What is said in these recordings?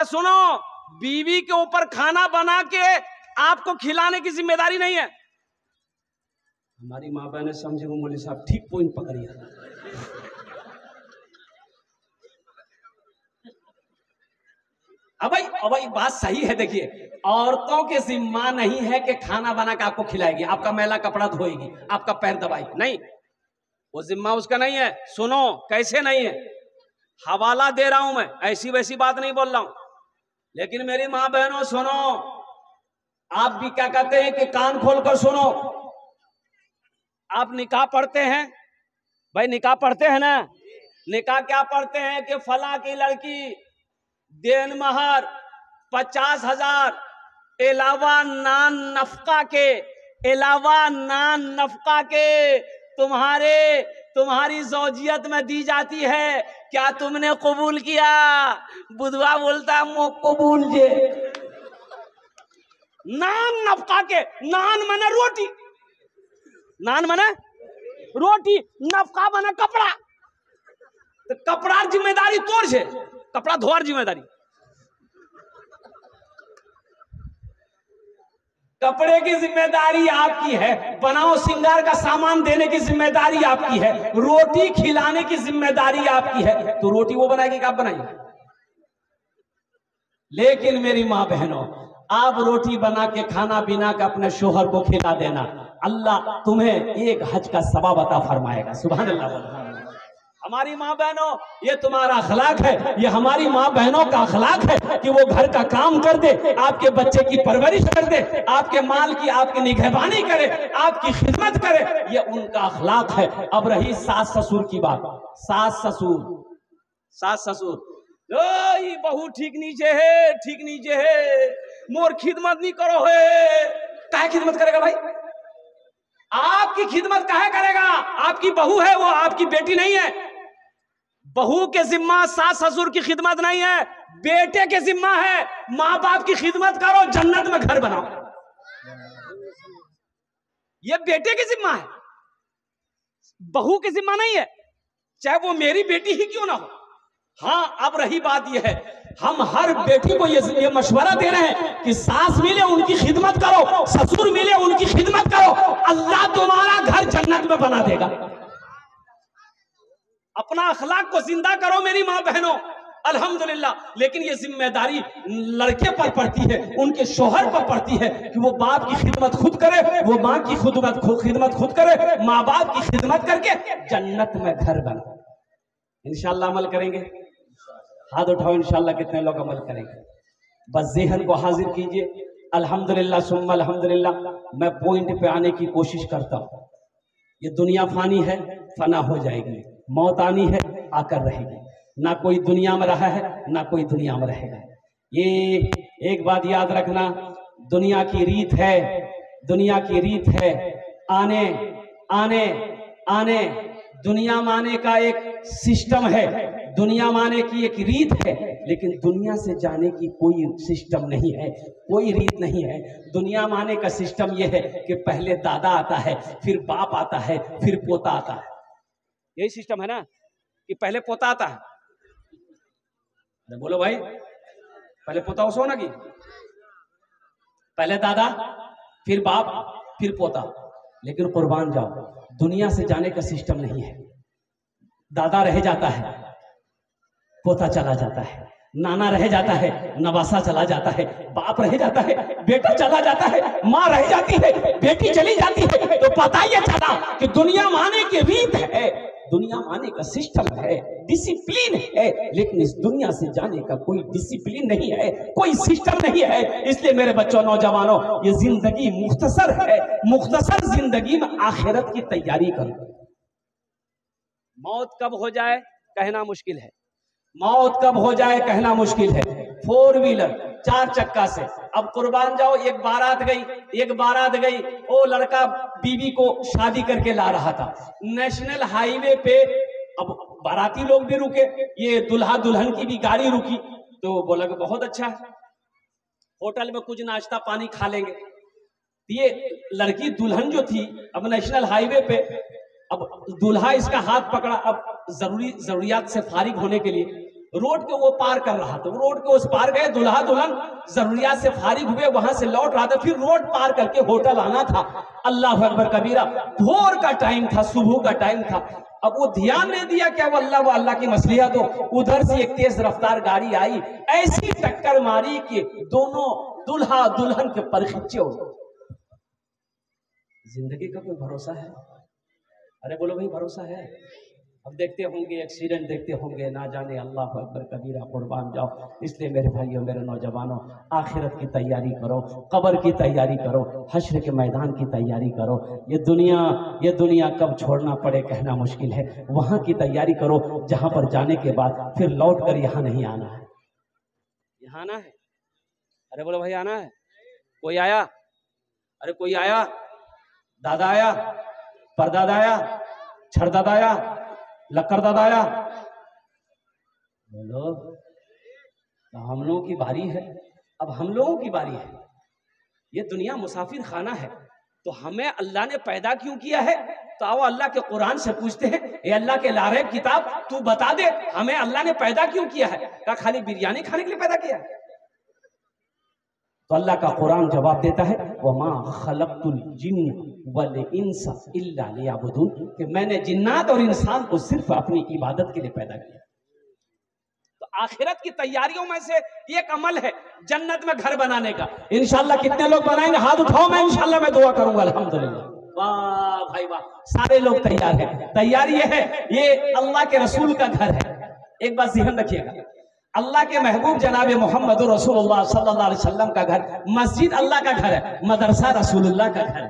सुनो, बीवी के ऊपर खाना बना के आपको खिलाने की जिम्मेदारी नहीं है। हमारी माँ बहन समझे वो मौलवी साहब ठीक पॉइंट पकड़िए। अब भाई बात सही है। देखिए, औरतों के जिम्मा नहीं है कि खाना बना के आपको खिलाएगी, आपका मैला कपड़ा धोएगी, आपका पैर दबाएगी, नहीं, वो जिम्मा उसका नहीं है। सुनो कैसे नहीं है, हवाला दे रहा हूं मैं, ऐसी वैसी बात नहीं बोल रहा हूं। लेकिन मेरी माँ बहनों सुनो, आप भी क्या कहते हैं कि कान खोलकर सुनो। आप निकाह पढ़ते हैं भाई, निकाह पढ़ते हैं ना? निकाह क्या पढ़ते हैं कि फला की लड़की देन महर 50,000 अलावा नान नफका के तुम्हारी ज़ौजियत में दी जाती है, क्या तुमने कबूल किया? बुधवा बोलता है मो कबूल जे। नान नफका के, नान मने रोटी, नान मने रोटी, नफका मने कपड़ा। तो कपड़ा जिम्मेदारी तोड़ छे, कपड़ा धोआर जिम्मेदारी। कपड़े की जिम्मेदारी आपकी है, बनाओ सिंगार का सामान देने की जिम्मेदारी आपकी है, रोटी खिलाने की जिम्मेदारी आपकी है। तो रोटी वो बनाएगी कि आप बनाइए? लेकिन मेरी माँ बहनों, आप रोटी बना के खाना पीना का अपने शोहर को खिला देना, अल्लाह तुम्हें एक हज का सवाब अता फरमाएगा। सुभान अल्लाह। हमारी माँ बहनों, ये तुम्हारा अखलाक है, ये हमारी माँ बहनों का अखलाक है कि वो घर का काम कर दे, आपके बच्चे की परवरिश कर दे, आपके माल की आपकी निगहबानी करे, आपकी खिदमत करे, ये उनका अखलाक है। अब रही सास ससुर की बात। सास ससुर बहू ठीक नीचे है, मोर खिदमत नहीं करो है। काहे खिदमत करेगा भाई? आपकी खिदमत काहे करेगा? आपकी बहू है, वो आपकी बेटी नहीं है। बहू के जिम्मा सास ससुर की खिदमत नहीं है, बेटे के जिम्मा है। माँ बाप की खिदमत करो, जन्नत में घर बनाओ, ये बेटे के जिम्मा है, बहू के जिम्मा नहीं है, चाहे वो मेरी बेटी ही क्यों ना हो। हाँ, अब रही बात यह है, हम हर बेटी को ये मशवरा दे रहे हैं कि सास मिले उनकी खिदमत करो, ससुर मिले उनकी खिदमत करो, अल्लाह तुम्हारा घर जन्नत में बना देगा। अपना अखलाक को जिंदा करो मेरी माँ बहनों, अल्हम्दुलिल्लाह। लेकिन ये जिम्मेदारी लड़के पर पड़ती है, उनके शोहर पर पड़ती है कि वो बाप की खिदमत खुद करे, वो माँ की खिदमत खुद करे, माँ बाप की खिदमत करके जन्नत में घर बना। इंशाअल्लाह अमल करेंगे? हाथ उठाओ, इंशाअल्लाह कितने लोग अमल करेंगे? बस ज़हन को हाजिर कीजिए। अल्हम्दुलिल्लाह सुम्मा अल्हम्दुलिल्लाह। मैं पॉइंट पे आने की कोशिश करता हूँ। ये दुनिया फानी है, फना हो जाएगी, मौत आनी है, आकर रहेगी। ना कोई दुनिया में रहा है, ना कोई दुनिया में रहेगा। ये एक बात याद रखना, दुनिया की रीत है आने दुनिया माने का एक सिस्टम है, दुनिया माने की एक रीत है, लेकिन दुनिया से जाने की कोई सिस्टम नहीं है, कोई रीत नहीं है। दुनिया माने का सिस्टम यह है कि पहले दादा आता है, फिर बाप आता है, फिर पोता आता है। यही सिस्टम है ना, कि पहले पोता आता है। अरे बोलो भाई, पहले पोता हो ना, कि पहले दादा, फिर बाप, फिर पोता। लेकिन कुर्बान जाओ, दुनिया से जाने का सिस्टम नहीं है। दादा रह जाता है, पोता चला जाता है, नाना रह जाता है, नवासा चला जाता है, बाप रह जाता है, बेटा चला जाता है, माँ रह जाती है, बेटी चली जाती है। तो पता ये चला कि दुनिया माने की रीत है, दुनिया माने का सिस्टम है, डिसिप्लिन है, लेकिन इस दुनिया से जाने का कोई डिसिप्लिन नहीं है, कोई सिस्टम नहीं है। इसलिए मेरे बच्चों, नौजवानों, ये जिंदगी मुख्तसर है, मुख्तसर जिंदगी में आखिरत की तैयारी करो। मौत कब हो जाए कहना मुश्किल है, मौत कब हो जाए कहना मुश्किल है। 4 व्हीलर 4 चक्का से अब कुर्बान जाओ, एक बारात गई, वो लड़का बीवी को शादी करके ला रहा था, नेशनल हाईवे पे। अब बाराती लोग भी रुके, ये दुल्हा दुल्हन की भी गाड़ी रुकी, तो बोला कि बहुत अच्छा है, होटल में कुछ नाश्ता पानी खा लेंगे। ये लड़की दुल्हन जो थी, अब नेशनल हाईवे पे, अब दूल्हा इसका हाथ पकड़ा, अब जरूरियात से फारिग होने के लिए रोड के वो पार कर रहा था, रोड के उस पार गए, दुल्हा दुल्हन जरूरियात से फारिग हुए, वहां से लौट रहा था, फिर रोड पार करके होटल आना था। अल्लाह अकबर कबीरा, भोर का टाइम था, सुबह का टाइम था। अब वो ध्यान नहीं दिया क्या वो अल्लाह की मसलियत हो। उधर से एक तेज रफ्तार गाड़ी आई, ऐसी टक्कर मारी कि दोनों दुल्हा दुल्हन के पर खिंचे हो। जिंदगी का कोई भरोसा है? अरे बोलो भाई, भरोसा है? अब देखते होंगे एक्सीडेंट, देखते होंगे, ना जाने, अल्लाह अकबर कबीरा, कुर्बान जाओ। इसलिए मेरे भाइयों, मेरे नौजवानों, आखिरत की तैयारी करो, कब्र की तैयारी करो, हश्र के मैदान की तैयारी करो। ये दुनिया कब छोड़ना पड़े कहना मुश्किल है। वहां की तैयारी करो जहां पर जाने के बाद फिर लौट कर यहाँ नहीं आना है। यहाँ आना है? अरे बोलो भाई, आना है? कोई आया? अरे कोई आया? दादा आया, परदादा आया, छरदादा आया, लक्कर दादा आया? बोलो। तो हम लोगों की बारी है, अब हम लोगों की बारी है। ये दुनिया मुसाफिर खाना है, तो हमें अल्लाह ने पैदा क्यों किया है? तो आओ अल्लाह के कुरान से पूछते हैं, ये अल्लाह के लारेब किताब, तू बता दे हमें अल्लाह ने पैदा क्यों किया है? क्या खाली बिरयानी खाने के लिए पैदा किया है? तो अल्लाह का कुरान जवाब देता है, वमा खलक़तुल जिन्न वल इंसा इल्ला लियअबुदून, कि मैंने जिन्नात और इंसान को सिर्फ अपनी इबादत के लिए पैदा किया। तो आखिरत की तैयारियों में से एक अमल है जन्नत में घर बनाने का। इंशाअल्लाह कितने लोग बनाएंगे? हाथ उठाओ, मैं इंशाअल्लाह मैं दुआ करूंगा। अल्हम्दुलिल्लाह, वाह भाई वाह, सारे लोग तैयार हैं। तैयारी ये है, ये अल्लाह के रसूल का घर है। एक बात ध्यान रखिएगा, अल्लाह के महबूब जनाब मोहम्मद रसूलुल्लाह सल्लल्लाहु अलैहि वसल्लम का घर, मस्जिद अल्लाह का घर है, मदरसा रसूलुल्लाह का घर है।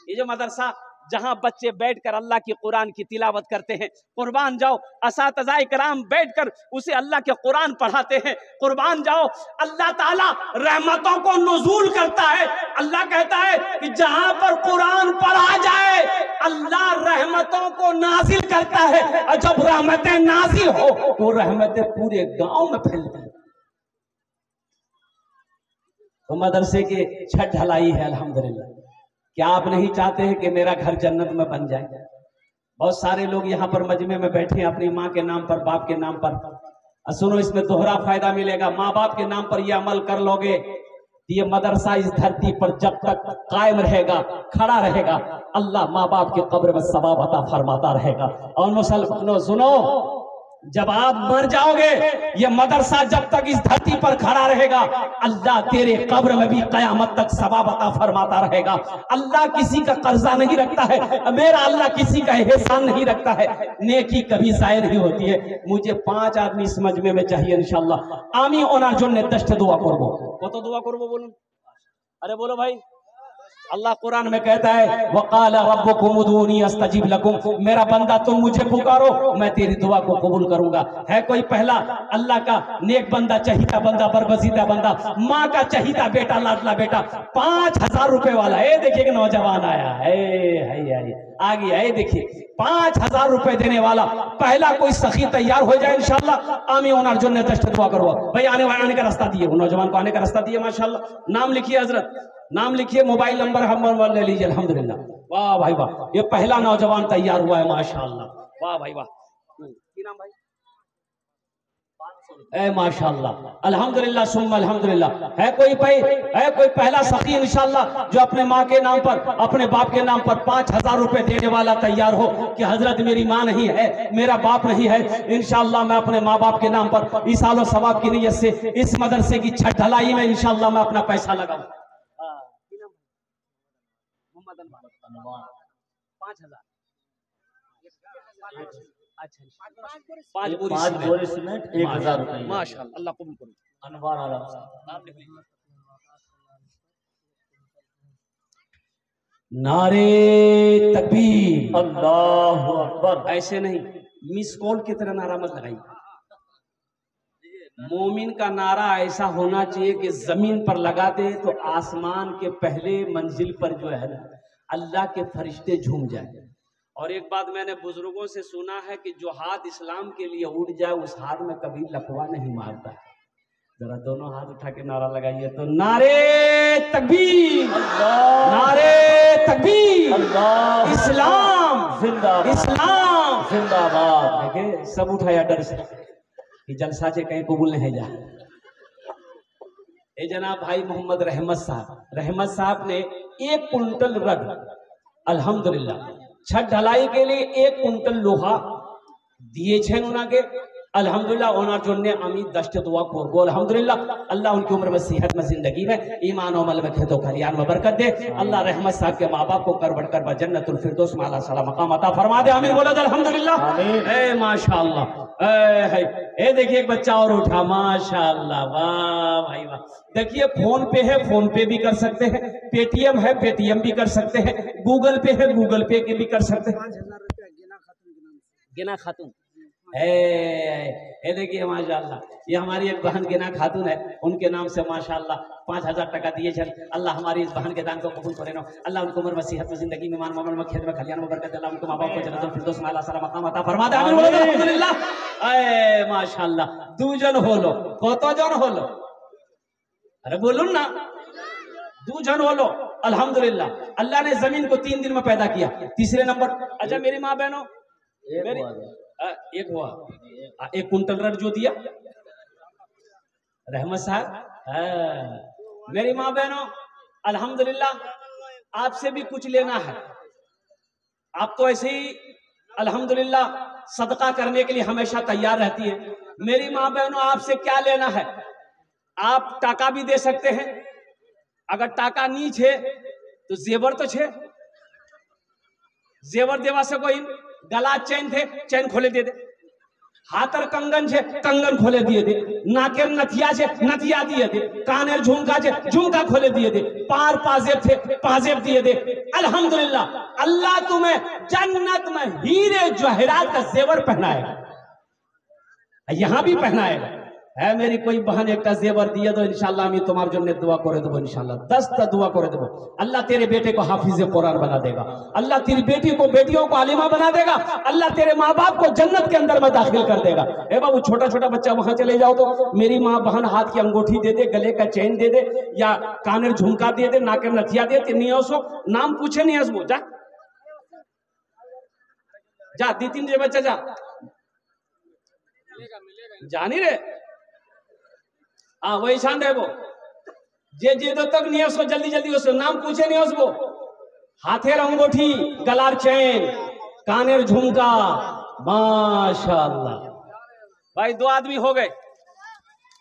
ये जो मदरसा जहां बच्चे बैठकर अल्लाह की कुरान की तिलावत करते हैं, कुर्बान जाओ असातिज़ा इकराम बैठकर उसे अल्लाह के कुरान पढ़ाते हैं, कुर्बान जाओ अल्लाह ताला रहमतों को नुज़ूल करता है। अल्लाह कहता है कि जहां पर कुरान पढ़ा जाए अल्लाह रहमतों को नाजिल करता है, और जब रहमतें नाजिल हो वो रहमतें पूरे गांव में फैलती हैं। तो मदरसे के छत ढलाई है अल्हम्दुलिल्लाह। क्या आप नहीं चाहते हैं कि मेरा घर जन्नत में बन जाए? बहुत सारे लोग यहाँ पर मजमे में बैठे हैं अपनी माँ के नाम पर, बाप के नाम पर। सुनो, इसमें दोहरा फायदा मिलेगा। माँ बाप के नाम पर यह अमल कर लोगे, ये मदरसा इस धरती पर जब तक कायम रहेगा, खड़ा रहेगा, अल्लाह माँ बाप के कब्र में सवाब अता फरमाता रहेगा। और मुसलमानों सुनो, जब आप मर जाओगे ये मदरसा जब तक इस धरती पर खड़ा रहेगा, अल्लाह तेरे कब्र में भी कयामत तक सवाब अता फरमाता रहेगा। अल्लाह किसी का कर्जा नहीं रखता है, मेरा अल्लाह किसी का एहसान नहीं रखता है। नेकी कभी जाया नहीं होती है। मुझे 5 आदमी इस मजमे में चाहिए इंशाअल्लाह। आमी ओनार जोन्ने दश्त दुआ करबो, कत दुआ करबो बोलूं? अरे बोलो भाई। अल्लाह कुरान में कहता है, वक़ाला रब्बुकुम उदूनी अस्तजिब लकुम, मेरा बंदा तुम मुझे पुकारो मैं तेरी दुआ को कबूल करूंगा। है कोई पहला अल्लाह का नेक बंदा, चहीता बंदा, बरगजीदा बंदा, माँ का चहीता बेटा, लाडला बेटा, 5000 रुपए वाला। ए देखिए नौजवान आया है, आ गया है, देखिए 5000 रुपए देने वाला पहला कोई सखी तैयार हो जाए इंशाअल्लाह। आमी ओनार जो दश्त दुआ करो भाई। आने का रास्ता दिए, नौजवान को आने का रास्ता दिए माशाअल्लाह। नाम लिखिए हजरत, नाम लिखिए, मोबाइल नंबर हम ले लीजिए। अल्हम्दुलिल्लाह, वाह भाई वाह, ये पहला नौजवान तैयार हुआ है माशाअल्लाह, वाह भाई वाह। नाम भाई ए माशाअल्लाह, अल्हम्दुलिल्लाह सुम्मा अल्हम्दुलिल्लाह। है कोई पहला सखी इंशाअल्लाह जो अपने माँ के नाम पर, अपने बाप के नाम पर 5000 रुपए देने वाला तैयार हो कि हजरत मेरी माँ नहीं है, मेरा बाप नहीं है, इंशाअल्लाह मैं अपने माँ बाप के नाम पर इस सालों सवाब की नीयत से इस मदरसे की छत ढलाई में इंशाअल्लाह मैं अपना पैसा लगाऊं। 5000। अच्छा, 5 बोरी सीमेंट 1000 रुपए माशाअल्लाह, अल्लाह कबूल करे। अनवार आलम साहब, नारे तकबीर, अल्लाहु अकबर। ऐसे नहीं, मिस कॉल की तरह नारा मत लगाइए। मोमिन का नारा ऐसा होना चाहिए कि जमीन पर लगा दे तो आसमान के पहले मंजिल पर जो है ना अल्लाह के फरिश्ते झूम जाए। और एक बात मैंने बुजुर्गों से सुना है कि जो हाथ इस्लाम के लिए उठ जाए उस हाथ में कभी लकवा नहीं मारता है। जरा दोनों हाथ उठा के नारा लगाइए तो, नारे तकबीर, नारे तकबीर, इस्लाम जिंदाबाद, इस्लाम जिंदाबाद। देखिए सब उठाया डर से। कि जलसा से कहीं कबूल नहीं जा। ये जनाब भाई मोहम्मद रहमत साहब ने 1 कुंटल रग अल्हम्दुलिल्लाह छत ढलाई के लिए 1 कुंटल लोहा दिए छे उनके अल्हम्दुलिल्लाह। ओनर जोने अमीर दस्ट दुआ करबो अल्हम्दुलिल्लाह। अल्लाह उनकी उम्र में सेहत में जिंदगी में ईमान और अमल में खेतों खलियान में बरकत दे। अल्लाह रहमत साहब के माँ बाप को कर बढ़कर जन्नतुल फिरदौस में आला साला मकाम अता फरमा दे। आमीन बोलो अल्हम्दुलिल्लाह। ए माशाअल्लाह। ए देखिए एक बच्चा और उठा माशाअल्लाह। वाह भाई वाह। देखिए फोन पे है, फोन पे भी कर सकते हैं, पेटीएम है, पेटीएम भी कर सकते हैं, गूगल पे है, गूगल पे के भी कर सकते हैं। गिना खातून देखिए माशाअल्लाह, ये हमारी एक बहन गिना खातून है, उनके नाम से माशाअल्लाह 5000 टका दिए छन। अल्लाह हमारी इस बहन के दान को कबूल करे। अल्लाह उनको उम्र में सेहत में जिंदगी में मान मामल में खेत में खलियान में बरकत। अल्लाह उनको माँ बाप को जन्नतुल फिरदौस में आला साला मकाम अता फरमा दे। आमीन बोलो अल्हम्दुलिल्लाह। ए माशाअल्लाह। 2 जन होलो, कत जन होलो? अरे बोलूं ना, 2 जन होलो अल्हम्दुलिल्लाह। अल्लाह ने जमीन को 3 दिन में पैदा किया। तीसरे नंबर, अच्छा मेरी माँ बहनों, एक हुआ 1 कुंटल रग जो दिया रहमत साहब। मेरी माँ बहनों अल्हम्दुलिल्लाह, आपसे भी कुछ लेना है। आप तो ऐसे ही अल्हम्दुलिल्लाह सदका करने के लिए हमेशा तैयार रहती है। मेरी माँ बहनों, आपसे क्या लेना है? आप टाका भी दे सकते हैं, अगर टाका नहीं छे तो जेवर तो छे, जेवर देवा से कोई गला चैन थे, चैन खोले दे दे। हाथर कंगन छे, कंगन खोले दिए दे। नाकेर नथिया छे, नथिया दिए दे। कानेर झुमका छे, झुमका खोले दिए दे। पार पाजेब थे, पाजेब दिए दे। अल्हम्दुलिल्लाह, अल्लाह तुम्हें जन्नत में हीरे जवाहरात का जेवर पहनाएगा, यहां भी पहनाएगा। है मेरी कोई बहन एक जेवर दिए दो, इंशाल्लाह मैं तुम्हारे जन्ने दुआ करे देबो। इंशाल्लाह 10 दुआ करे देबो। अल्लाह तेरे बेटे को हाफिज कुरान बना देगा। अल्लाह तेरी बेटी को, बेटियों को आलिमा बना देगा। अल्लाह तेरे माँ बाप को जन्नत के अंदर में दाखिल कर देगा। ए बाबू, छोटा छोटा बच्चा वहां चले जाओ तो मेरी माँ बहन हाथ की अंगूठी दे दे, गले का चैन दे दे, या कानेर झुमका दे दे, नाकेर नथिया दे दे। नहीं हो नाम पूछे नहीं हंसबो, जा जा 2-3 जे बच्चा जा जानी रे। हाँ वही शान है वो जे तो तक नहीं है उसको, जल्दी जल्दी उसको नाम पूछे नहीं उसको। हाथेर अंगूठी, गलार चैन, कानेर झुमका, माशाअल्लाह। भाई 2 आदमी हो गए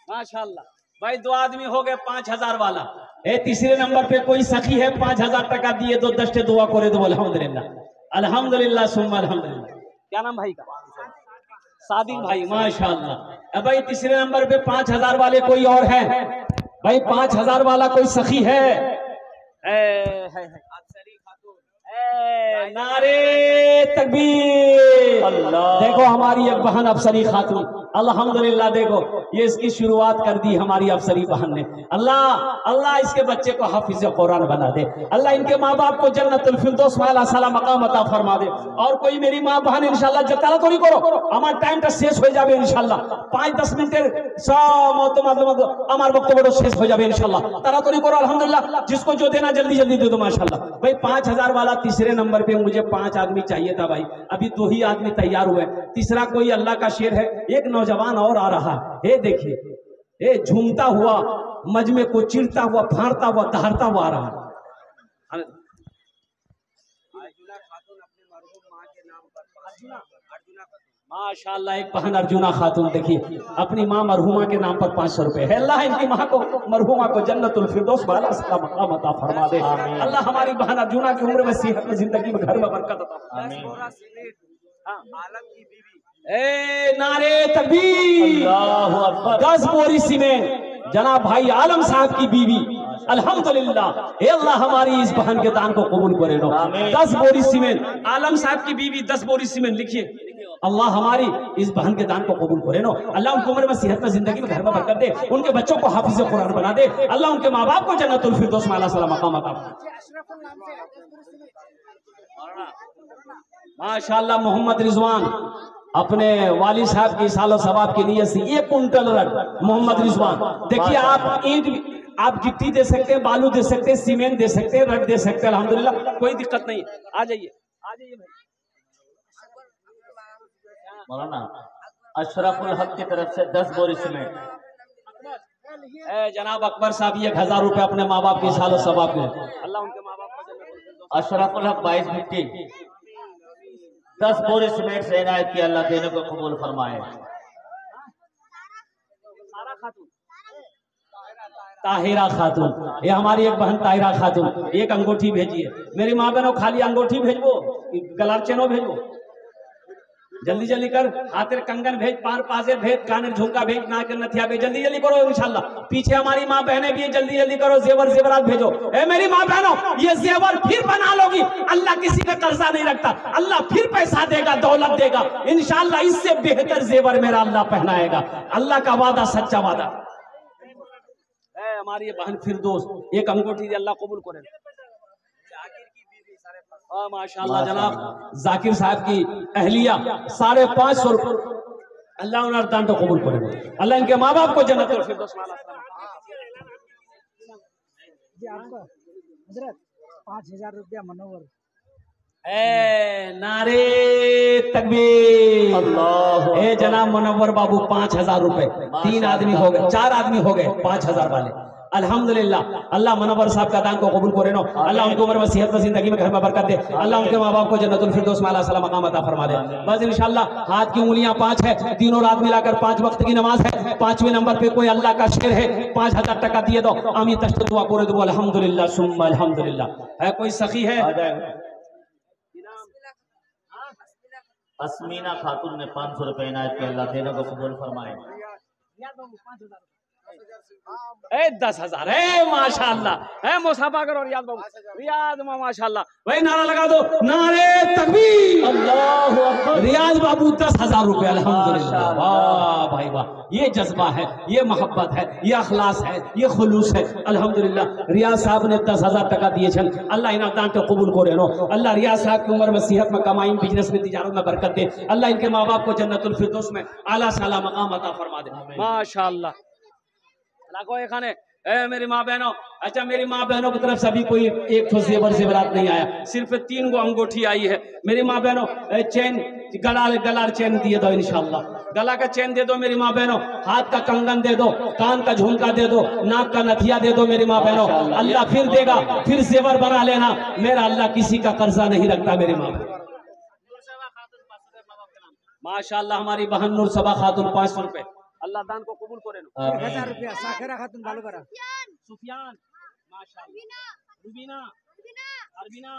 माशाअल्लाह। भाई 2 आदमी हो गए 5000 वाला। ए तीसरे नंबर पे कोई सखी है, 5000 टका दिए दो, 10 दुआ करे दो अल्हम्दुलिल्लाह। अल्हम्दुलिल्लाह सुम्मा अल्हम्दुलिल्लाह। क्या नाम भाई का? सादिक भाई माशाअल्लाह। भाई तीसरे नंबर पे 5000 वाले कोई और है? भाई 5000 वाला कोई सखी है? नारे तकबीर। देखो हमारी एक बहन अफसरी खातून, अल्हम्दुलिल्लाह। देखो ये इसकी शुरुआत कर दी हमारी अफसरी बहन ने। अल्लाह अल्लाह इसके बच्चे को हाफिज कुरान बना दे। अल्लाह इनके माँ बाप को जन्नतुल फिरदौस में आला साला मकाम अता फरमा दे। और कोई मेरी माँ बहन इंशाल्लाह जताला तो नहीं करो, हमार टाइम टा शेष हो जाए इंशाल्लाह। 5-10 मिनटेर আমার বক্তব্য শেষ হয়ে যাবে इंशाल्लाह। তাড়াতাড়ি করো अल्हम्दुलिल्लाह। जिसको जो देना जल्दी जल्दी दे दो माशाल्लाह। भाई 5000 वाला तीसरे नंबर पे मुझे 5 आदमी चाहिए था भाई, अभी 2 ही आदमी तैयार हुए। तीसरा कोई अल्लाह का शेर है, एक नौजवान और आ रहा है। देखिए ये झूमता हुआ, मजमे को चिरता हुआ, फाड़ता हुआ, दहाड़ता हुआ आ रहा है। माशाअल्लाह एक बहन अर्जुना खातून, देखिए अपनी माँ मरहुमा के नाम पर 500 रुपए है। अल्लाह इनकी माँ को, मरहुमा को जन्नतुल फिरदौस वाला सदा मकाम अता फरमा दे। अल्लाह हमारी बहन अर्जुना की उम्र में, सेहत में, जिंदगी में, घर में बरकत अता फरमा दे। ए नारे तकबीर, 10 बोरी सीमेंट जनाब भाई आलम साहब की बीवी, अल्हम्दुलिल्लाह। अल्लाह हमारी इस बहन के दान को कबूल करे। 10 बोरी सीमेंट, आलम साहब की बीवी 10 बोरी सीमेंट। लिखिए अल्लाह हमारी इस बहन के दान को कबूल करे। अल्लाह उनकी उम्र में, सेहत में, जिंदगी में, घर में बरकत दे। उनके बच्चों को हाफिज कुरान बना दे। अल्लाह उनके माँ बाप को जन्नतुल फिरदौस में आला साला मकाम अता माशाअल्लाह। मोहम्मद रिजवान अपने वाली साहब की सालो सवाब की नीयत से 1 कुंटल रग। मोहम्मद रिजवान देखिए, आप ईंट, आप गिट्टी दे सकते हैं, बालू दे सकते हैं, सीमेंट दे सकते हैं, रग दे सकते हैं, अल्हम्दुलिल्लाह कोई दिक्कत नहीं है। आ जाइए, आ जाइए भाई। मौलाना अशरफुल हक की तरफ से 10 बोरी सीमेंट। जनाब अकबर साहब ये 1000 रुपए अपने माँ बाप की सालों सवाब में, अल्लाह उनके माँ बाप को अशरफुल हक 22 मिट्टी 10 बोरी सीमेंट से इनायत की, अल्लाह देने को कबूल फरमाए। ताहिरा खातून, ये हमारी एक बहन ताहिरा खातून, एक अंगूठी भेजिए। मेरी माँ बहनों खाली अंगूठी भेजबो, गलार चेनो भेजबो, जल्दी जल्दी कर। हाथेर कंगन भेज, पार पाजे भेज, कानेर झुमका भेज, नाक नथिया भेज, जल्दी जल्दी करो इंशाल्लाह। पीछे हमारी माँ बहनें भी हैं, जल्दी जल्दी करो, जेवर जेवरात भेजो। ए मेरी माँ बहनों, ये जेवर फिर बना लोगी, अल्लाह किसी का कर्जा नहीं रखता, अल्लाह फिर पैसा देगा, दौलत देगा इंशाल्लाह। इससे बेहतर जेवर मेरा अल्लाह पहनाएगा, अल्लाह का वादा सच्चा वादा। हमारी ये बहन फिरदौस एक अंगूठी दे, अल्लाह कबूल करे। माशाल्लाह जनाब जाकिर साहब की अहलिया 550 रुपये, अल्लाह उन्हें दान तो कबूल करे, अल्लाह इनके माँ बाप को जन्नत और फिरदौस वाला। हजरत 5000 रुपया मनोवर। नारे तकबीर, अल्लाह। ए जनाब मुनव्वर बाबू 5000 रुपए, 3 आदमी हो गए, 4 आदमी हो गए 5000 वाले। अल्हम्दुलिल्लाह, अल्लाह मुनव्वर साहब का दान को कबूल करे नो, अल्लाह उनको उम्र में सेहत में जिंदगी में घर में बरकत दे, अल्लाह उनके माँ बाप को जन्नतुल फिरदौस में आला सलाम मकाम अता फरमा दे। बस इंशाल्लाह हाथ की उंगलियां 5 है, तीनों रात मिलाकर 5 वक्त की नमाज है। 5वें नंबर पे कोई अल्लाह का शेर है, 5000 टका दिए दो, आमीन तश्त दुआ करे दो, अल्हम्दुलिल्लाह सुम्मा अल्हम्दुलिल्लाह। है कोई सखी है? अस्मीना खातून ने 500 रुपए इनायत के, अल्लाह देने को कबूल फरमाए। 10,000 है माशाल्लाह, है मुसाफा करो रियाद बाबू, रियाद माशाल्लाह भाई नारा लगा दो, नारे तकबीर, अल्लाहु अकबर। रियाज बाबू 10,000 रुपए, अल्हम्दुलिल्लाह, वाह भाई वाह, ये जज्बा है, ये मोहब्बत है, ये अखलास है, ये खुलूस है, अल्हम्दुलिल्लाह। रियाज साहब ने 10,000 टका दिए छन, अल्लाह इना दान तो कबूल करे नो, अल्लाह रियाज साहब की उम्र में सेहत में कमाई, बिजनेस में तिजारत में बरकत दे, अल्लाह इनके माँ बाप को जन्नतुल फिरदौस में आला साला मकाम अता फरमा दे माशाल्लाह। खाने मेरी माँ बहनों, अच्छा मेरी माँ बहनों की तरफ से अभी कोई एक तो जेवर जेवरात नहीं आया, सिर्फ 3 गो अंगूठी आई है। मेरी माँ बहनों चैन, गलार चैन दिए दो इंशाल्लाह, गला का चैन दे दो मेरी माँ बहनों, हाथ का कंगन दे दो, कान का झुमका दे दो, नाक का नथिया दे दो मेरी माँ बहनों, अल्लाह फिर देगा, फिर जेवर बना लेना, मेरा अल्लाह किसी का कर्जा नहीं रखता मेरी माँ। माशाल्लाह हमारी बहन नूर सबा खातून 500 रुपए, अल्लाह दान को कबूल करे। 1000 रुपया साखिरा खातून बालूपरा। सुफियान माशाल्लाह, रुबीना अरबीना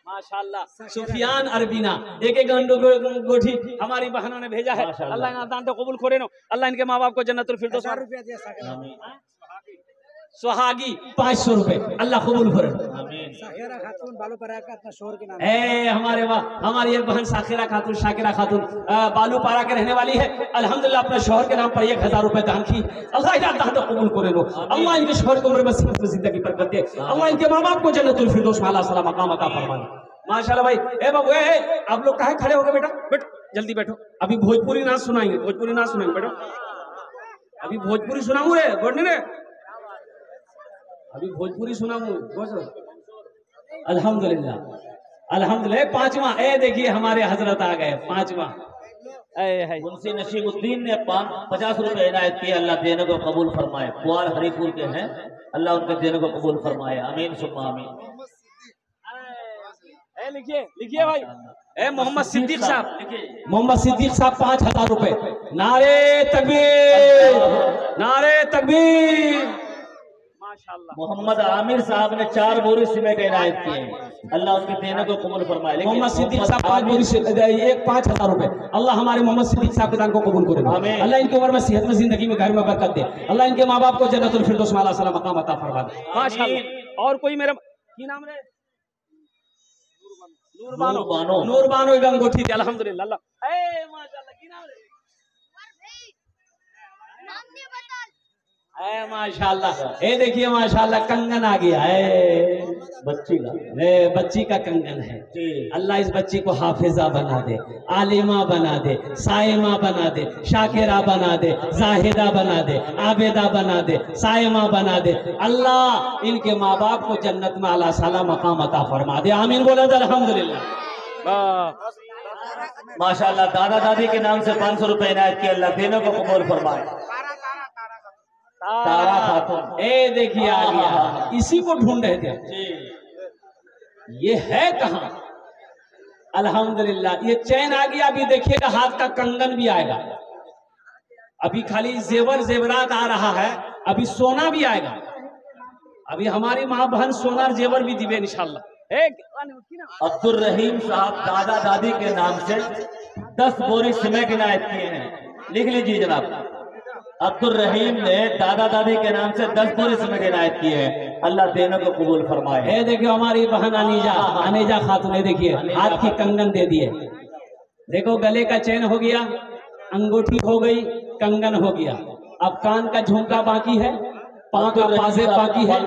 माशाल्लाह, सुफियान अरबीना एक एक अंगूठी हमारी बहनों ने भेजा है, अल्लाह इनका दान तो कबूल करे नो, अल्लाह इनके माँ बाप को जन्नतुल फिरदौस। 1000 रुपया दिया साखिरा। सुहागी 500 रुपए, अल्लाह कबूल करे। साखिरा खातून बालूपरा का अपना शोहर के नाम हमारी एक बहन साखिरा खातून, शाकिरा खातून बालूपारा के रहने वाली है, अल्हम्दुलिल्लाह अपने शोहर के नाम पर 1000 रुपए दान की, अल्लाह इनका दान तो कबूल करे लो, अल्लाह इनके शोहर की उम्र में सेहत में जिंदगी बरकत दे, अल्लाह इनके माँ बाप को जन्नतुल फिरदौस में आला सलाम मकाम अता फरमा दे माशाल्लाह। भाई ए बाबू आप लोग काहे खड़े हो गए? बेटा बैठो, जल्दी बैठो, अभी भोजपुरी नाच सुनाएंगे, भोजपुरी नाच सुनाएंगे, बैठो अभी भोजपुरी सुनाऊं रे, बोलने रे अभी भोजपुरी सुनाऊं। अल्हम्दुलिल्लाह अल्हम्दुलिल्लाह। 5वां देखिए हमारे हजरत आ गए, 5वां मुंशी नशीमुद्दीन ने 50 रुपए इनायत किए, अल्लाह देने को कबूल फरमाए। कुआर हरीपुर के हैं, अल्लाह उनके देने को कबूल फरमाए, आमीन सुम्मा आमीन। लिखिए भाई मोहम्मद सिद्दीक साहब 5000 रुपए, नारे तकबीर, नारे तकबीर माशाल्लाह। मोहम्मद आमिर साहब ने 4 बोरी सीमेंट इनायत किए, अल्लाह उनके देने को कबूल फरमाए। मोहम्मद सिद्दीक साहब 5 बोरी से 5000 रुपए, अल्लाह हमारे मोहम्मद सिद्दीक साहब के दान को कबूल करे, अल्लाह इनकी उम्र में सेहत में जिंदगी में घर में बरकत दे, अल्लाह इनके माँ बाप को जन्नतुल फिरदौस में आला सलाम मकाम अता फरमा दे माशाल्लाह। और कोई मेरा की नाम रे? नूरबानो एक अंगूठी थी, अल्हम्दुलिल्लाह माशाल्लाह। की नाम रे? माशाल्लाह, देखिए माशाल्लाह कंगन आ गया है, बच्ची का कंगन है, अल्लाह इस बच्ची को हाफिजा बना दे, आलिमा बना दे, साइमा बना दे, शाकिरा बना दे, जाहिदा बना दे, आबेदा बना दे, साइमा बना दे, अल्लाह इनके माँ बाप को जन्नत में आला साला मकाम अता फरमा दे, आमीन बोले अल्हम्दुलिल्लाह। माशाल्लाह दादा दादी के नाम से 500 रुपए इनायत किए, अल्लाह देने को कबूल फरमाए। तारा खातून, ए देखिए आ गया, इसी को ढूंढ रहे थे जी। ये है कहाँ। अल्हम्दुलिल्लाह ये चैन आ गया। अभी देखिएगा हाथ का कंगन भी आएगा। अभी खाली जेवर जेवरात आ रहा है, अभी सोना भी आएगा। अभी हमारी माँ बहन सोना और जेवर भी दिवे इंशाल्लाह। एक अब्दुल रहीम साहब दादा दादी के नाम से 10 बोरी सीमेंट इनायत किए हैं, लिख लीजिए जनाब। अब्दुल रहीम ने दादा दादी के नाम से 10 बोरी सीमेंट इनायत किए हैं, अल्लाह देने को कबूल फरमाए। ये देखियो हमारी बहन अनीजा खातून, ये देखिए हाथ की कंगन दे दिए। देखो गले का चैन हो गया, अंगूठी हो गई, कंगन हो गया। अब कान का झुमका बाकी है, पाँव का पाजे बाकी है,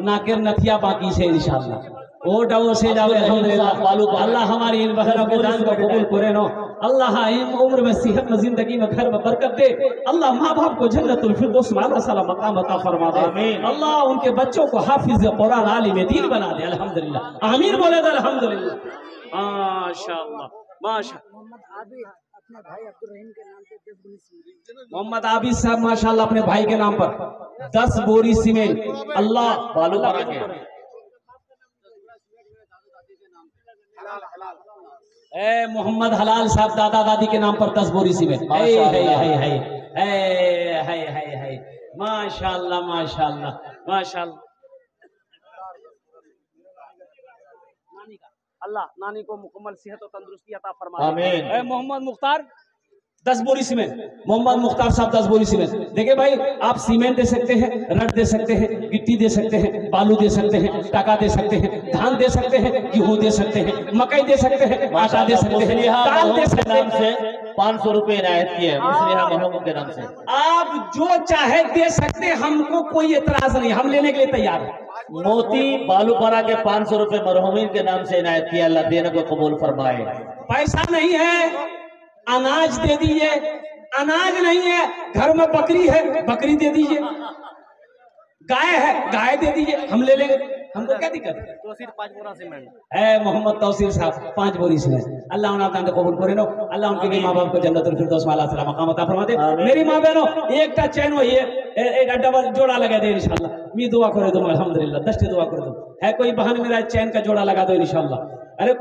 नाकेर नथिया बाकी है इंशाल्लाह। ओ डबो से जाओ अल्हम्दुलिल्लाह। अल्लाह हमारी इन बहनों के दान को कबूल करे नो। अल्लाह इन उम्र में सेहत में जिंदगी में घर में बरकत दे। अल्लाह माँ बाप को जन्नतुल फिरदौस में अल्लाह सला मकाम अता फरमा दे। अल्लाह उनके बच्चों को हाफिज कुरान आलिम दीन बना दे। अल्हम्दुलिल्लाह आमीन बोले तो अल्हम्दुलिल्लाह। माशाअल्लाह माशाअल्लाह। अपने भाई अब्दुल रहीम के नाम से 10 बोरी सीमेंट। मोहम्मद आबिद साहब माशाअल्लाह अपने भाई के नाम पर 10 बोरी सीमेंट। अल्लाह बालू पारा के ए मोहम्मद हलाल साहब दादा दादी के नाम पर 10 बोरी सीमेंट। माशाअल्लाह माशाअल्लाह माशाअल्लाह। अल्लाह नानी को मुकम्मल सेहत और तंदुरुस्ती अता फरमाए। आमीन। मोहम्मद मुख्तार 10 बोरी सीमेंट। मोहम्मद मुख्तार साहब 10 बोरी सीमेंट। देखिए भाई आप सीमेंट दे सकते हैं, रड दे सकते हैं, गिट्टी दे सकते हैं, बालू दे सकते हैं, टाका दे सकते हैं, धान दे सकते हैं, गेहूं दे सकते हैं, मकई दे सकते हैं, आटा दे सकते हैं, दाल दे सकते नाम से हैं। 500 रुपए इनायत किए मुस्लिहा महमूद के नाम से। आप जो चाहे दे सकते हैं, हमको कोई एतराज नहीं, हम लेने के लिए तैयार हैं। मोती बालूपारा के 500 रुपए मरहूमीन के नाम से इनायत किया, अल्लाह देने को कबूल फरमाए। पैसा नहीं है, अनाज दे दीजिए। अनाज नहीं है, घर में बकरी है, बकरी दे दीजिए। गाय है, गाय दे दीजिए, हम ले लेंगे, हमको क्या दिक्कत है। तो सिर्फ 5 बोरा सीमेंट। है मोहम्मद तौसीर साहब 5 बोरी सीमेंट। अल्लाह उन्हें कबूल करे नो। अल्लाह उनके माँ बाप को जन्नतुल फिरदौस में अल्लाह मकाम अता फरमा दे। मेरी माँ बहनों एक टा चैन हो, ये डबल जोड़ा लगा दे इंशाल्लाह। मैं दुआ करे दूं अल्हम्दुलिल्लाह, 10 दुआ कर दूं। है कोई बहन मेरा चैन का जोड़ा लगा दो इंशाल्लाह। अरे